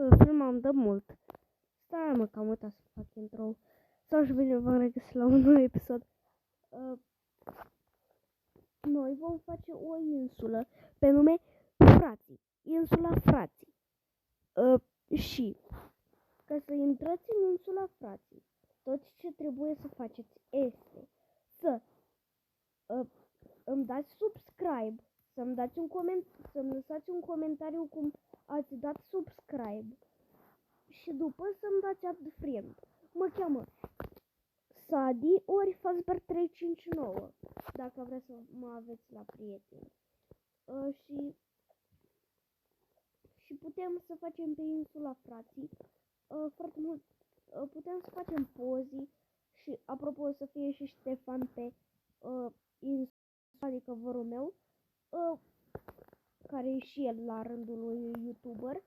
filmam de mult. Stai mă, că am uitat să fac intro. Sau și bine v-am regăsit la un nou episod. Noi vom face o insulă pe nume Frații. Insula Frații. Și ca să intrați în insula Frații, tot ce trebuie să faceți este să îmi dați subscribe, să-mi lăsați un comentariu cum ați dat subscribe și după să-mi dați add friend. Mă cheamă Sadi ori Fazbear 359 dacă vreți să mă aveți la prieteni. Și putem să facem pe insula Frații foarte mult. Putem să facem pozi și apropo să fie și Ștefan pe insula, adică vărul meu, care e și el la rândul lui YouTuber,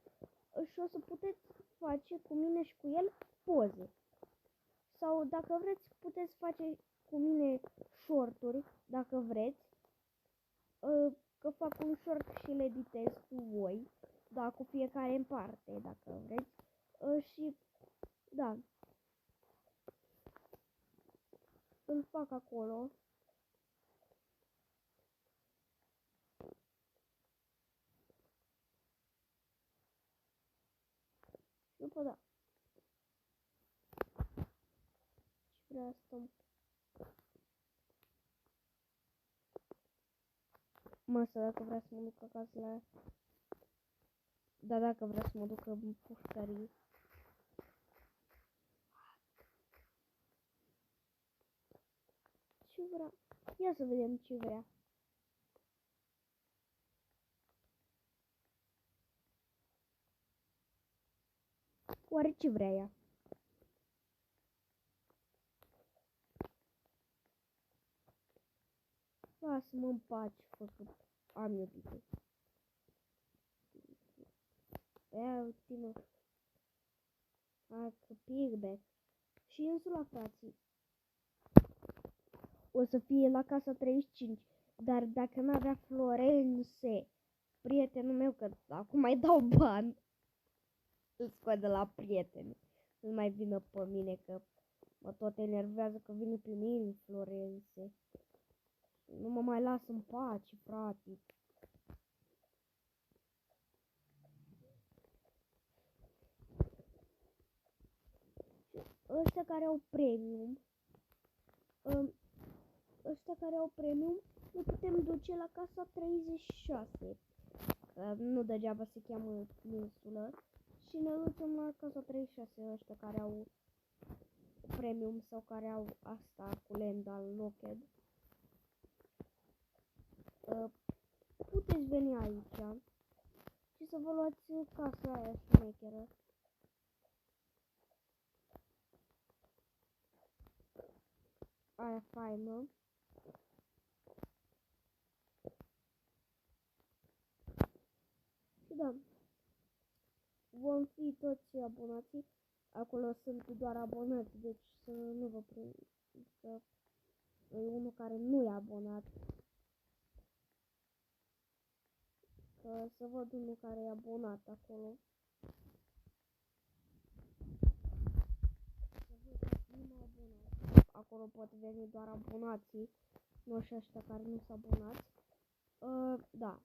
și o să puteți face cu mine și cu el poze. Sau dacă vreți puteți face cu mine shorturi, dacă vreți, că fac un short și le editez cu voi, da, cu fiecare în parte, dacă vreți, și da, îl fac acolo. După da. Și vreau să stăm. Masa, dacă vrea să mă duc acasă la... Da, dacă vrea să mă duc în pușcării. Ce vrea? Ia să vedem ce vrea. Oare ce vrea ea? Lasă-mă în pace, făcut am iubite. Ia uite-mă. Că pigback. Și insula Frații o să fie la casa 35. Dar dacă n-avea Florențe, prietenul meu, că acum mai dau bani, îl scot de la prieteni. Nu mai vină pe mine, că mă tot enervează că vine pe mine Florențe. Nu mă mai las în pace, frate. Ăștia care au premium, ne putem duce la casa 36. Că nu degeaba se cheamă insulă. Și ne ducem la casa 36, ăștia care au premium sau care au asta cu Lendal Locked. Puteți veni aici și să vă luați casa aia șmecheră. Aia faină. Și da, vom fi toți abonații. Acolo sunt doar abonați, deci să nu vă prind, să e unul care nu e abonat. Că să văd unul care e abonat acolo. Să văd numai abonați. Acolo pot veni doar abonații, nu și ăștia care nu sunt abonați. Da.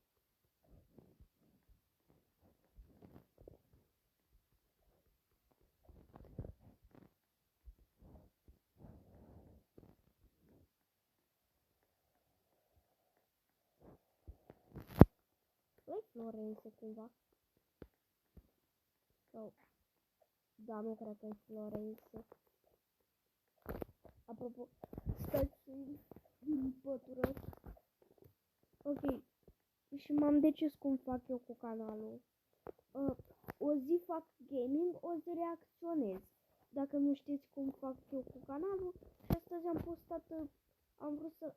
Nu-i Florențe cumva? Sau... Da, nu cred că e Florențe. Apropo, stați din pătură. Ok. Și m-am decis cum fac eu cu canalul. O zi fac gaming, o zi reacționez. Dacă nu știți cum fac eu cu canalul, și astăzi am postat, am vrut să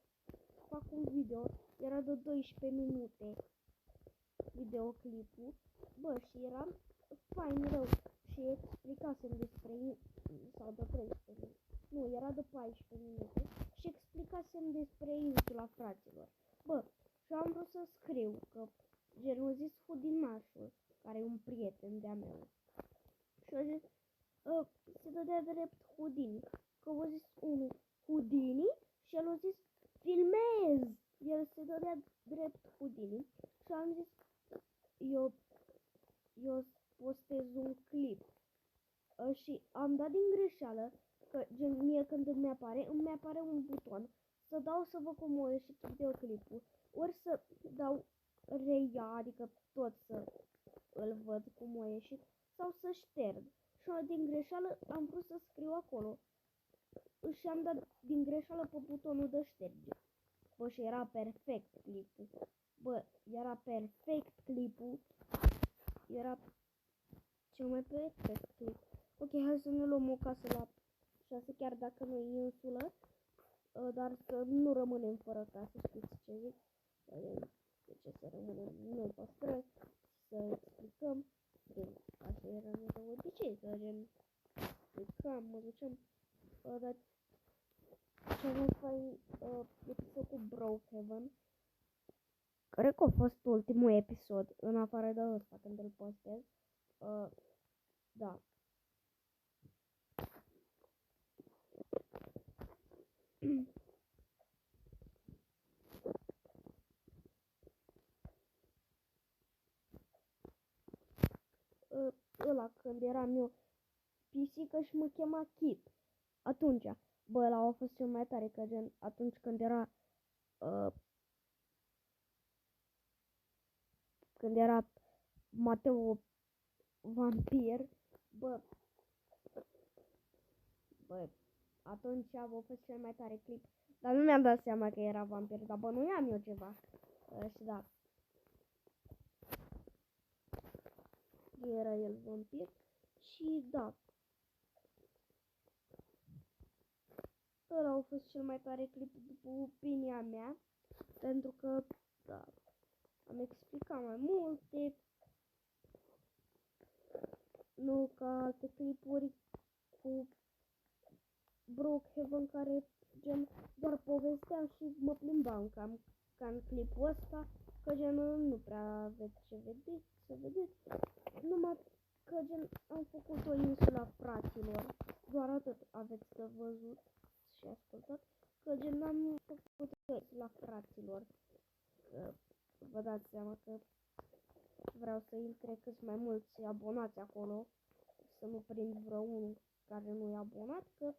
fac un video, era de 12 minute videoclipul, bă, și era fain rău și explicasem despre, sau de 13 minute, nu, era de 14 minute și explicasem despre insula Fraților. Bă, și am vrut să scriu, că gen o zis Hudinașul, care e un prieten de-a meu. Și a zis, se dădea drept Houdini. Că a zis unul, Houdini? Și el a zis, filmez! El se dădea drept Houdini. Și am zis, eu postez un clip. Și am dat din greșeală, că gen mie când îmi apare un buton să dau să văd cum a ieșit videoclipul, ori să dau reia, adică tot să îl văd cum a ieșit, sau să șterg. Și din greșeală am vrut să scriu acolo și am dat din greșeală pe butonul de șterge. Bă, și era perfect clipul. Bă, era perfect clipul. Era cel mai perfect clip. Ok, hai să ne luăm o casă la 6, chiar dacă nu e insulă, dar să nu rămânem fără casă, știți ce zic? De ce să rămânem noi pe străzi, să explicăm, așa era de obicei, că gen explicam, mă duceam, dar ce avem fain episod cu Brookhaven, cred că a fost ultimul episod, în afară de ăsta când îl postez, da. Ăla când eram eu pisică și mă chema Kit. Atunci, bă, ăla a fost cel mai tare, că gen atunci când era Mateo vampir, bă, atunci a fost cel mai tare clip. Dar nu mi-am dat seama că era vampir, dar bănuiam eu ceva. Și da. Era el vampir și da. Ăla a fost cel mai tare clip după opinia mea, pentru că, da, am explicat mai multe, nu ca alte clipuri cu Brookhaven care gen doar povesteam și mă plimbam cam ca în clipul ăsta, că gen nu prea aveți ce vedeți, numai că gen am făcut o insula fraților, doar atât aveți de văzut și ascultat, că gen am făcut o insula fraților, că vă dați seama că vreau să intre cât mai mulți abonați acolo, să nu prind vreunul care nu e abonat, că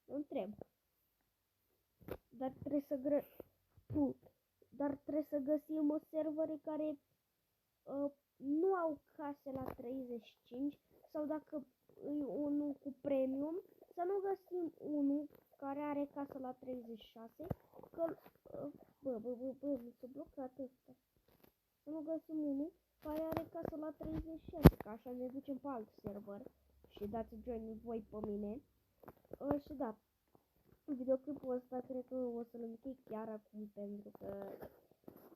întreb. Dar trebuie să găsim servere care nu au case la 35 sau dacă e unul cu premium, să nu găsim unul care are casă la 36, că mi s-a blocat ăsta. Să nu găsim unul care are casă la 36, că așa ne ducem pe alt server și dați join voi pe mine. Și da, videoclipul ăsta cred că o să-l închei chiar acum, pentru că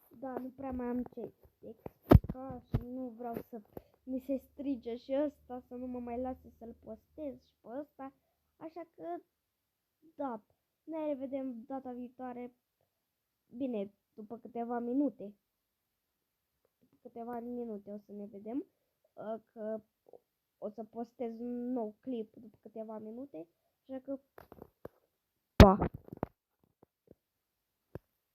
da, nu prea mai am ce explica și nu vreau să mi se strige și ăsta, să nu mă mai lase să-l postez și pe ăsta, așa că da, ne revedem data viitoare, bine, după câteva minute o să ne vedem, că o să postez un nou clip după câteva minute, așa că pa!